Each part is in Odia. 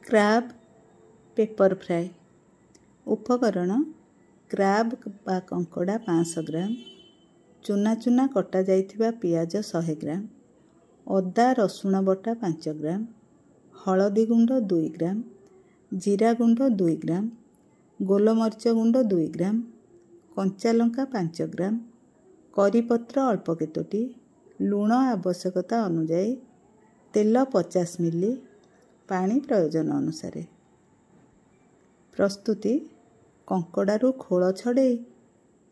Crab paper fry. ଉପକରଣ: କ୍ରାବ୍ ବା କଙ୍କଡ଼ା 500 ଗ୍ରାମ, ଚୁନା ଚୁନା କଟା ଯାଇଥିବା ପିଆଜ 100 ଗ୍ରାମ, ଅଦା ରସୁଣ ବଟା 5 ଗ୍ରାମ, ହଳଦୀ ଗୁଣ୍ଡ 2 ଗ୍ରାମ, ଜିରା ଗୁଣ୍ଡ 2 ଗ୍ରାମ, ଗୋଲମରିଚ ଗୁଣ୍ଡ 2 ଗ୍ରାମ, କଞ୍ଚା ଲଙ୍କା 5 ଗ୍ରାମ, କରିପତ୍ର ଅଳ୍ପ କେତୋଟି, ଲୁଣ ଆବଶ୍ୟକତା ଅନୁଯାୟୀ, ତେଲ 50 ମିଲି, ପାଣି ପ୍ରୟୋଜନ ଅନୁସାରେ। ପ୍ରସ୍ତୁତି: କଙ୍କଡ଼ାରୁ ଖୋଳ ଛଡ଼େଇ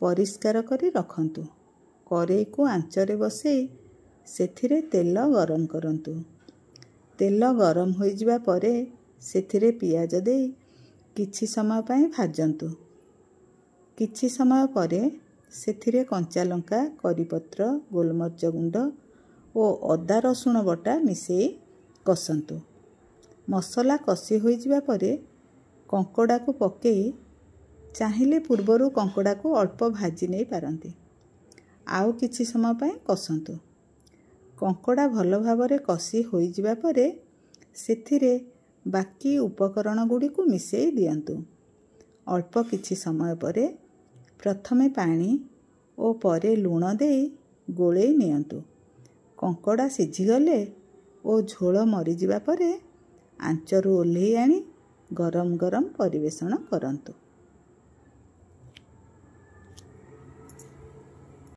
ପରିଷ୍କାର କରି ରଖନ୍ତୁ। କରେଇକୁ ଆଞ୍ଚରେ ବସେଇ ସେଥିରେ ତେଲ ଗରମ କରନ୍ତୁ। ତେଲ ଗରମ ହୋଇଯିବା ପରେ ସେଥିରେ ପିଆଜ ଦେଇ କିଛି ସମୟ ପାଇଁ ଭାଜନ୍ତୁ। କିଛି ସମୟ ପରେ ସେଥିରେ କଞ୍ଚା ଲଙ୍କା, କରିପତ୍ର, ଗୋଲମରିଚ ଗୁଣ୍ଡ ଓ ଅଦା ରସୁଣ ବଟା ମିଶେଇ କଷନ୍ତୁ। ମସଲା କଷି ହୋଇଯିବା ପରେ କଙ୍କଡ଼ାକୁ ପକେଇ ଚାହିଁଲେ ପୂର୍ବରୁ କଙ୍କଡ଼ାକୁ ଅଳ୍ପ ଭାଜି ନେଇ ପାରନ୍ତି। ଆଉ କିଛି ସମୟ ପାଇଁ କଷନ୍ତୁ। କଙ୍କଡ଼ା ଭଲ ଭାବରେ କଷି ହୋଇଯିବା ପରେ ସେଥିରେ ବାକି ଉପକରଣ ଗୁଡ଼ିକୁ ମିଶେଇ ଦିଅନ୍ତୁ। ଅଳ୍ପ କିଛି ସମୟ ପରେ ପ୍ରଥମେ ପାଣି ଓ ପରେ ଲୁଣ ଦେଇ ଗୋଳେଇ ନିଅନ୍ତୁ। କଙ୍କଡ଼ା ସିଝିଗଲେ ଓ ଝୋଳ ମରିଯିବା ପରେ ଆଞ୍ଚରୁ ଓହ୍ଲେଇ ଆଣି ଗରମ ଗରମ ପରିବେଷଣ କରନ୍ତୁ।